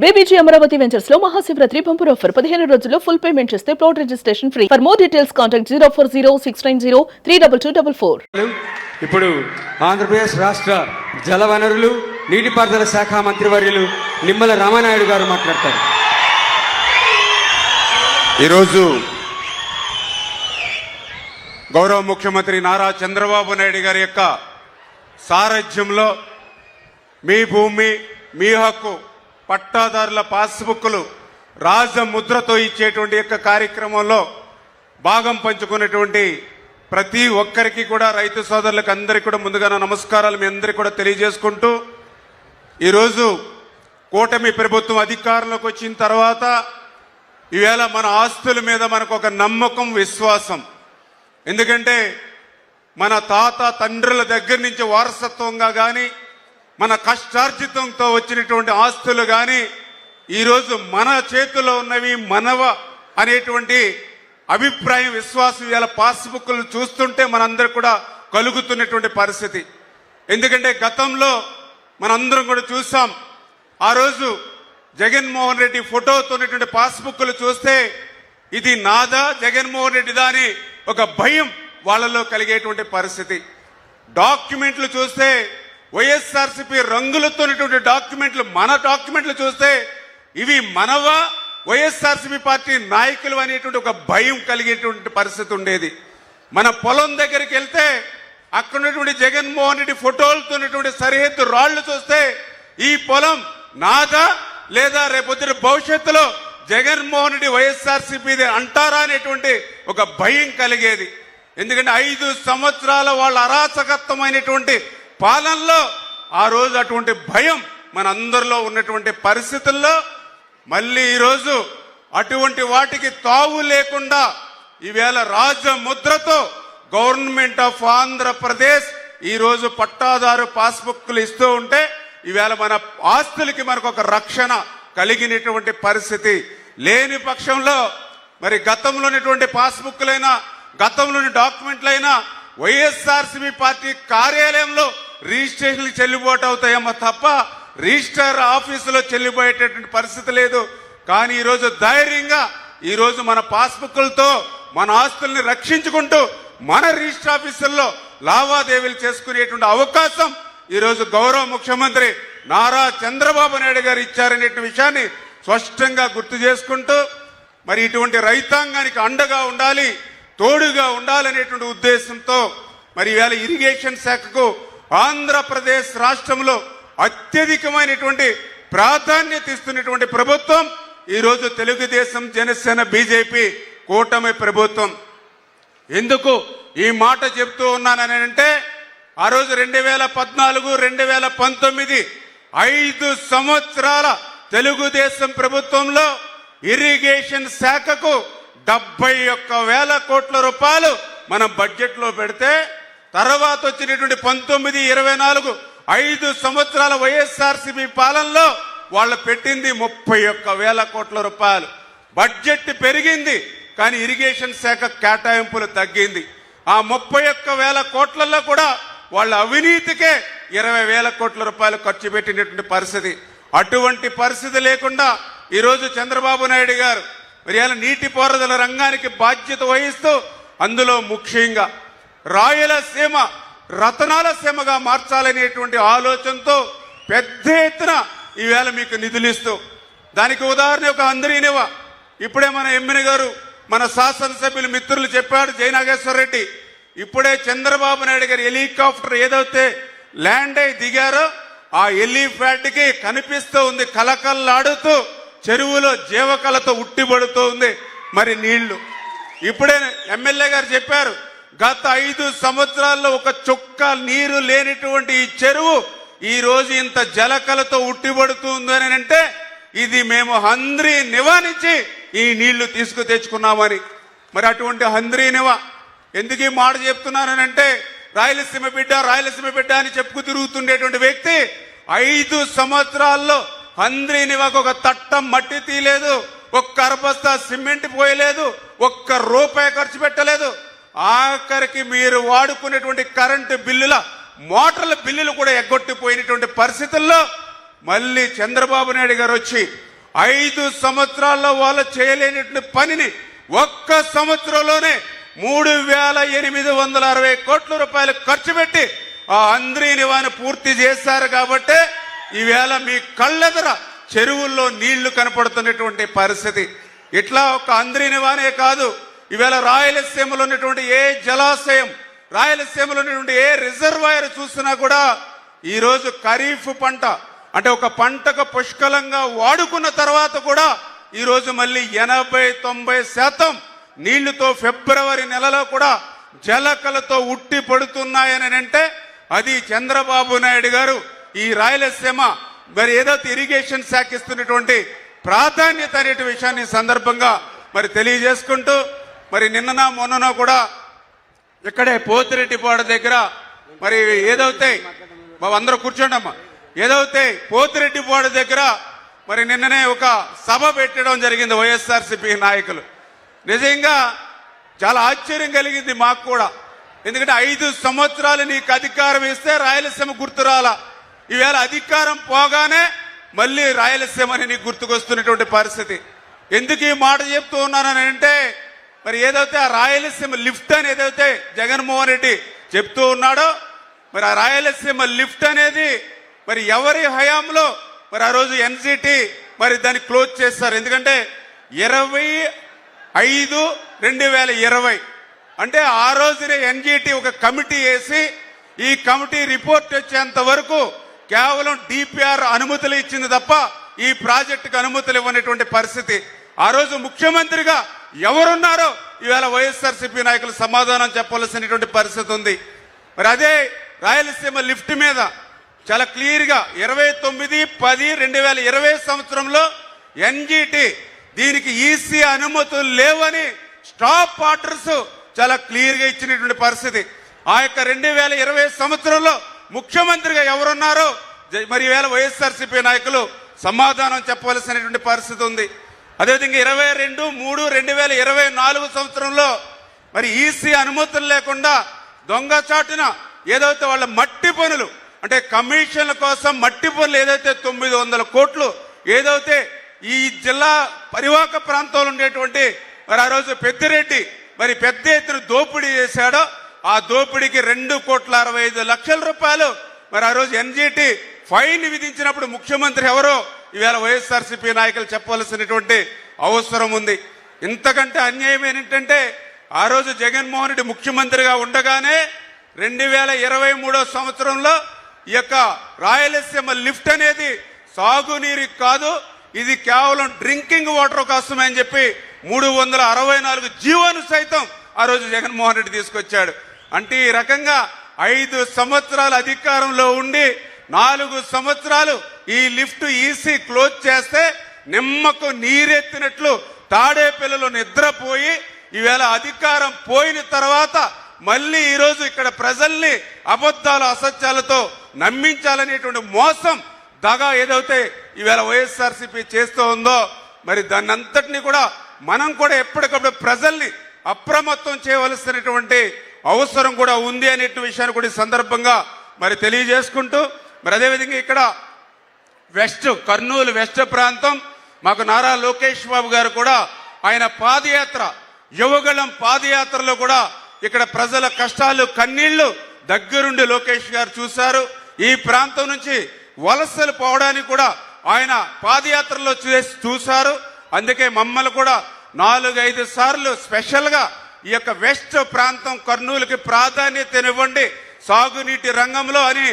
BBG Amaravati ventures లో Mahashivratri bumper offer 15 రోజుల్లో full payment చేస్తే plot registration free. For more details contact 04069034444. ఇప్పుడు ఆంధ్రప్రదేశ్ రాష్ట్ర జలవనరులు నీటిపారుదల శాఖ మంత్రివర్యులు నిమ్మల రామానాయుడు గారు మాట్లాడతారు. ఈరోజు గౌరవ ముఖ్యమంత్రి నారా చంద్రబాబు నాయుడు గారి యొక్క సారథ్యంలో మీ భూమి మీ హక్కు పట్టాదారుల పాస్బుక్లు రాజముద్రతో ఇచ్చేటువంటి యొక్క కార్యక్రమంలో భాగం పంచుకున్నటువంటి ప్రతి ఒక్కరికి కూడా రైతు సోదరులకు అందరికీ కూడా ముందుగా నా నమస్కారాలు మీ అందరికీ కూడా తెలియజేసుకుంటూ, ఈరోజు కూటమి ప్రభుత్వం అధికారంలోకి వచ్చిన తర్వాత ఈవేళ మన ఆస్తుల మీద మనకు ఒక నమ్మకం, విశ్వాసం. ఎందుకంటే మన తాత తండ్రుల దగ్గర నుంచి వారసత్వంగా కానీ మన కష్టార్జితంతో వచ్చినటువంటి ఆస్తులు కానీ ఈరోజు మన చేతిలో ఉన్నవి మనవ అనేటువంటి అభిప్రాయం, విశ్వాసం ఇవాళ పాస్బుక్లు చూస్తుంటే మనందరూ కూడా కలుగుతున్నటువంటి పరిస్థితి. ఎందుకంటే గతంలో మనందరం కూడా చూసాం, ఆ రోజు జగన్మోహన్ రెడ్డి ఫోటోతో ఉన్నటువంటి పాస్బుక్లు చూస్తే ఇది నాదా జగన్మోహన్ రెడ్డిదా అని ఒక భయం వాళ్ళలో కలిగేటువంటి పరిస్థితి. డాక్యుమెంట్లు చూస్తే వైఎస్ఆర్సీపీ రంగులతో డాక్యుమెంట్లు, మన డాక్యుమెంట్లు చూస్తే ఇవి మనవా వైఎస్ఆర్సీపీ పార్టీ నాయకులు అనేటువంటి ఒక భయం కలిగేటువంటి పరిస్థితి ఉండేది. మన పొలం దగ్గరికి వెళ్తే అక్కడ ఉన్నటువంటి జగన్మోహన్ రెడ్డి ఫోటోలతో ఉన్నటువంటి సరిహద్దు రాళ్లు చూస్తే ఈ పొలం నాదా లేదా రేపొద్దు భవిష్యత్తులో జగన్మోహన్ రెడ్డి వైఎస్ఆర్సీపీ అంటారా అనేటువంటి ఒక భయం కలిగేది. ఎందుకంటే 5 సంవత్సరాల వాళ్ళ అరాచకత్వమైనటువంటి పాలనలో ఆ రోజు అటువంటి భయం మన అందరిలో ఉన్నటువంటి పరిస్థితుల్లో మళ్ళీ ఈరోజు అటువంటి వాటికి తావు లేకుండా ఈవేళ రాజముద్రతో గవర్నమెంట్ ఆఫ్ ఆంధ్రప్రదేశ్ ఈరోజు పట్టాదారు పాస్బుక్లు ఇస్తూ ఉంటే ఈవేళ మన ఆస్తులకి మనకు ఒక రక్షణ కలిగినటువంటి పరిస్థితి. లేని పక్షంలో మరి గతంలోనేటువంటి పాస్బుక్లైనా గతంలోని డాక్యుమెంట్లైనా వైఎస్ఆర్సీపీ పార్టీ కార్యాలయంలో రిజిస్ట్రేషన్లు చెల్లుబాటు అవుతాయేమో తప్ప రిజిస్టర్ ఆఫీసులో చెల్లిపోయేటటువంటి పరిస్థితి లేదు. కానీ ఈరోజు ధైర్యంగా ఈరోజు మన పాస్బుక్లతో మన ఆస్తుల్ని రక్షించుకుంటూ మన రిజిస్టర్ ఆఫీసుల్లో లావాదేవీలు చేసుకునేటువంటి అవకాశం ఈరోజు గౌరవ ముఖ్యమంత్రి నారా చంద్రబాబు నాయుడు గారు ఇచ్చారనే విషయాన్ని స్పష్టంగా గుర్తు చేసుకుంటూ, మరి ఇటువంటి రైతాంగానికి అండగా ఉండాలి, తోడుగా ఉండాలనేటువంటి ఉద్దేశంతో మరి ఈవేళ ఇరిగేషన్ శాఖకు ఆంధ్రప్రదేశ్ రాష్ట్రంలో అత్యధికమైనటువంటి ప్రాధాన్యత ఇస్తున్నటువంటి ప్రభుత్వం ఈరోజు తెలుగుదేశం, జనసేన, బీజేపీ కూటమి ప్రభుత్వం. ఎందుకు ఈ మాట చెప్తూ ఉన్నానని అంటే, ఆ రోజు 2014, 2019 5 సంవత్సరాల తెలుగుదేశం ప్రభుత్వంలో ఇరిగేషన్ శాఖకు 71,000 కోట్ల రూపాయలు మనం బడ్జెట్ లో పెడితే, తర్వాత వచ్చినటువంటి 19, 24 5 సంవత్సరాల వైఎస్ఆర్సీపీ పాలనలో వాళ్ళు పెట్టింది 31,000 కోట్ల రూపాయలు. బడ్జెట్ పెరిగింది కానీ ఇరిగేషన్ శాఖ కేటాయింపులు తగ్గింది. ఆ 31,000 కోట్లలో కూడా వాళ్ళ అవినీతికే 20,000 కోట్ల రూపాయలు ఖర్చు పెట్టినటువంటి పరిస్థితి. అటువంటి పరిస్థితి లేకుండా ఈరోజు చంద్రబాబు నాయుడు గారు మరి నీటిపారుదల రంగానికి బాధ్యత వహిస్తూ అందులో ముఖ్యంగా రాయలసీమ రతనాల సీమగా మార్చాలనేటువంటి ఆలోచనతో పెద్ద ఎత్తున ఈవేళ మీకు నిధులు ఇస్తూ, దానికి ఉదాహరణ ఒక హంద్రీనివ. ఇప్పుడే మన ఎమ్మెల్యే గారు, మన శాసనసభ్యులు మిత్రులు చెప్పాడు జయనాగేశ్వర రెడ్డి, ఇప్పుడే చంద్రబాబు నాయుడు గారు హెలికాప్టర్ ఏదైతే ల్యాండ్ అయి దిగారో ఆ హెలిప్యాడ్కి కనిపిస్తూ ఉంది, కలకల్లాడుతూ చెరువులో జీవకళతో ఉట్టిపడుతూ ఉంది మరి నీళ్లు. ఇప్పుడే ఎమ్మెల్యే గారు చెప్పారు, గత 5 సంవత్సరాల్లో ఒక చుక్క నీరు లేనిటువంటి ఈ చెరువు ఈ రోజు ఇంత జలకలతో ఉట్టిపడుతుంది అని అంటే ఇది మేము హంద్రీ నివా నుంచి ఈ నీళ్లు తెచ్చుకున్నామని. మరి అటువంటి హంద్రీ నివా ఎందుకు ఈ మాట చెప్తున్నానంటే, రాయలసీమ బిడ్డ రాయలసీమ బిడ్డ అని చెప్పుకు తిరుగుతుండేటువంటి వ్యక్తి 5 సంవత్సరాల్లో హంద్రీ నివాకు ఒక తట్టం మట్టి తీయలేదు, ఒక్క అరబస్తా సిమెంట్ పోయలేదు, ఒక్క రూపాయి ఖర్చు పెట్టలేదు. ఆఖరికి మీరు వాడుకునేటువంటి కరెంటు బిల్లుల మోటార్ల బిల్లులు కూడా ఎగ్గొట్టిపోయినటువంటి పరిస్థితుల్లో మళ్ళీ చంద్రబాబు నాయుడు గారు వచ్చి 5 సంవత్సరాల్లో వాళ్ళు చేయలేనటువంటి పనిని ఒక్క సంవత్సరంలోనే 3,860 కోట్ల రూపాయలు ఖర్చు పెట్టి ఆ అంద్రీనివాని పూర్తి చేశారు. కాబట్టి ఈవేళ మీ కళ్ళెదర చెరువుల్లో నీళ్లు కనపడుతున్నటువంటి పరిస్థితి. ఇట్లా ఒక అంద్రీనివానే కాదు, ఈవేళ రాయలసీమలో ఉన్నటువంటి ఏ జలాశయం, రాయలసీమలో ఉన్నటువంటి ఏ రిజర్వాయర్ చూసినా కూడా ఈరోజు ఖరీఫ్ పంట అంటే ఒక పంటకు పుష్కలంగా వాడుకున్న తర్వాత కూడా ఈరోజు మళ్ళీ 80-90% నీళ్లతో ఫిబ్రవరి నెలలో కూడా జలకలతో ఉట్టి పడుతున్నాయని అంటే అది చంద్రబాబు నాయుడు గారు ఈ రాయలసీమ మరి ఏదైతే ఇరిగేషన్ శాఖ ఇస్తున్నటువంటి ప్రాధాన్యత అనే విషయాన్ని సందర్భంగా మరి తెలియజేసుకుంటూ, మరి నిన్ననా మొన్ననా కూడా ఇక్కడే పోతిరెడ్డిపాడు దగ్గర మరి ఏదైతే అందరూ కూర్చోండమ్మా, ఏదైతే పోతిరెడ్డిపాడు దగ్గర మరి నిన్ననే ఒక సభ పెట్టడం జరిగింది వైఎస్ఆర్సీపీ నాయకులు. నిజంగా చాలా ఆశ్చర్యం కలిగింది మాకు కూడా. ఎందుకంటే 5 సంవత్సరాలు నీకు అధికారం ఇస్తే రాయలసీమ గుర్తురాలా, ఈవేళ అధికారం పోగానే మళ్ళీ రాయలసీమని నీకు గుర్తుకొస్తున్నటువంటి పరిస్థితి. ఎందుకు ఈ మాట చెప్తూ ఉన్నానని అంటే మరి ఏదైతే ఆ రాయలసీమ లిఫ్ట్ అని ఏదైతే జగన్మోహన్ రెడ్డి చెప్తూ ఉన్నాడో మరి ఆ రాయలసీమ లిఫ్ట్ అనేది మరి ఎవరి హయాంలో మరి ఆ రోజు ఎన్జిటి మరి దాన్ని క్లోజ్ చేస్తారు. ఎందుకంటే 25/5/2020 అంటే ఆ రోజునే ఎన్జిటి ఒక కమిటీ వేసి ఈ కమిటీ రిపోర్ట్ వచ్చేంత వరకు కేవలం డిపిఆర్ అనుమతులు ఇచ్చింది తప్ప ఈ ప్రాజెక్టుకు అనుమతులు ఇవ్వనటువంటి పరిస్థితి. ఆ రోజు ముఖ్యమంత్రిగా ఎవరున్నారో ఈవేళ వైఎస్ఆర్సీపీ నాయకులు సమాధానం చెప్పవలసినటువంటి పరిస్థితి ఉంది. మరి అదే రాయలసీమ లిఫ్ట్ మీద చాలా క్లియర్ గా 29/10/2020 సంవత్సరంలో ఎన్జిటి దీనికి ఈసీ అనుమతులు లేవని స్టాప్ ఆర్డర్స్ చాలా క్లియర్ గా ఇచ్చినటువంటి పరిస్థితి. ఆ యొక్క 2020 సంవత్సరంలో ముఖ్యమంత్రిగా ఎవరున్నారో మరి ఈవేళ వైఎస్ఆర్సీపీ నాయకులు సమాధానం చెప్పవలసినటువంటి పరిస్థితి ఉంది. అదేవిధంగా 22/3/2024 సంవత్సరంలో మరి ఈసీ అనుమతులు లేకుండా దొంగచాటున ఏదైతే వాళ్ళ మట్టి పనులు అంటే కమిషన్ల కోసం మట్టి పనులు ఏదైతే 900 కోట్లు ఏదైతే ఈ జిల్లా పరివాహక ప్రాంతంలో ఉండేటువంటి మరి ఆ రోజు పెద్దిరెడ్డి మరి పెద్ద ఎత్తున దోపిడీ చేశాడో ఆ దోపిడీకి 2,65,00,000 రూపాయలు మరి ఆ రోజు ఎన్జిటి ఫైన్ విధించినప్పుడు ముఖ్యమంత్రి ఎవరో ఈవేళ వైఎస్ఆర్సీపీ నాయకులు చెప్పవలసినటువంటి అవసరం ఉంది. ఇంతకంటే అన్యాయం ఏంటంటే ఆ రోజు జగన్మోహన్ రెడ్డి ముఖ్యమంత్రిగా ఉండగానే 2023 సంవత్సరంలో ఈ యొక్క రాయలసీమ లిఫ్ట్ అనేది సాగునీరు కాదు, ఇది కేవలం డ్రింకింగ్ వాటర్ కోసమే అని చెప్పి 364 జీవోను సైతం ఆ రోజు జగన్మోహన్ రెడ్డి తీసుకొచ్చాడు. అంటే ఈ రకంగా 5 సంవత్సరాల అధికారంలో ఉండి 4 సంవత్సరాలు ఈ లిఫ్ట్ ఈసీ క్లోజ్ చేస్తే నిమ్మకు నీరెత్తినట్లు తాడే పిల్లలు నిద్రపోయి ఈవేళ అధికారం పోయిన తర్వాత మళ్ళీ ఈరోజు ఇక్కడ ప్రజల్ని అబద్ధాలు అసత్యాలతో నమ్మించాలనేటువంటి మోసం దగా ఏదైతే ఈవేళ వైఎస్ఆర్సీపీ చేస్తూ ఉందో మరి దాన్ని అంతటినీ కూడా మనం కూడా ఎప్పటికప్పుడు ప్రజల్ని అప్రమత్తం చేయవలసినటువంటి అవసరం కూడా ఉంది అనే విషయాన్ని కూడా ఈ సందర్భంగా మరి తెలియజేసుకుంటూ మరి అదేవిధంగా ఇక్కడ కర్నూలు వెస్ట్ ప్రాంతం మాకు నారా లోకేష్ బాబు గారు కూడా ఆయన పాదయాత్ర యువగళం పాదయాత్రలో కూడా ఇక్కడ ప్రజల కష్టాలు కన్నీళ్లు దగ్గరుండి లోకేష్ గారు చూశారు. ఈ ప్రాంతం నుంచి వలసలు పోవడానికి కూడా ఆయన పాదయాత్రలో చూశారు. అందుకే మమ్మల్ని కూడా 4-5 సార్లు స్పెషల్ గా ఈ యొక్క వెస్ట్ ప్రాంతం కర్నూలుకి ప్రాధాన్యతనివ్వండి సాగునీటి రంగంలో అని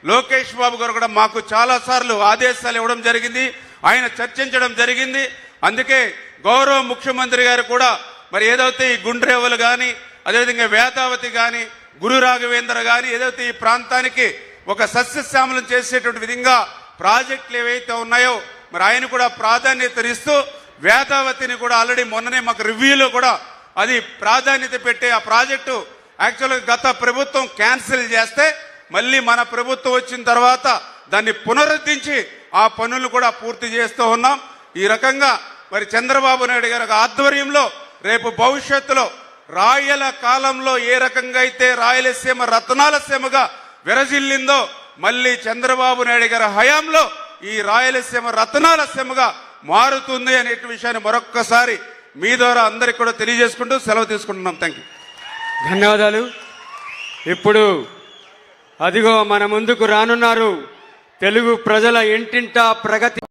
లోకేష్ బాబు గారు కూడా మాకు చాలా సార్లు ఆదేశాలు ఇవ్వడం జరిగింది, ఆయన చర్చించడం జరిగింది. అందుకే గౌరవ ముఖ్యమంత్రి గారు కూడా మరి ఏదైతే ఈ గుండ్రేవులు కానీ అదేవిధంగా వేదావతి కానీ గురు రాఘవేంద్ర కానీ ఏదైతే ఈ ప్రాంతానికి ఒక సస్యశ్యామలం చేసేటువంటి విధంగా ప్రాజెక్టులు ఏవైతే ఉన్నాయో మరి ఆయన కూడా ప్రాధాన్యతనిస్తూ వేదావతిని కూడా ఆల్రెడీ మొన్ననే మాకు రివ్యూలో కూడా అది ప్రాధాన్యత పెట్టే ఆ ప్రాజెక్టు యాక్చువల్గా గత ప్రభుత్వం క్యాన్సిల్ చేస్తే మళ్ళీ మన ప్రభుత్వం వచ్చిన తర్వాత దాన్ని పునరుద్ధరించి ఆ పనులు కూడా పూర్తి చేస్తూ ఉన్నాం. ఈ రకంగా మరి చంద్రబాబు నాయుడు గారి ఆధ్వర్యంలో రేపు భవిష్యత్తులో రాయల కాలంలో ఏ రకంగా అయితే రాయలసీమ రత్నాల సీమగా విరజిల్లిందో మళ్ళీ చంద్రబాబు నాయుడు గారి హయాంలో ఈ రాయలసీమ రత్నాల సీమగా మారుతుంది అనే విషయాన్ని మరొక్కసారి మీ ద్వారా అందరికి కూడా తెలియజేసుకుంటూ సెలవు తీసుకుంటున్నాం. Thank you. ధన్యవాదాలు. ఇప్పుడు అదిగో మన ముందుకు రానున్నారు తెలుగు ప్రజల ఇంటింటా ప్రగతి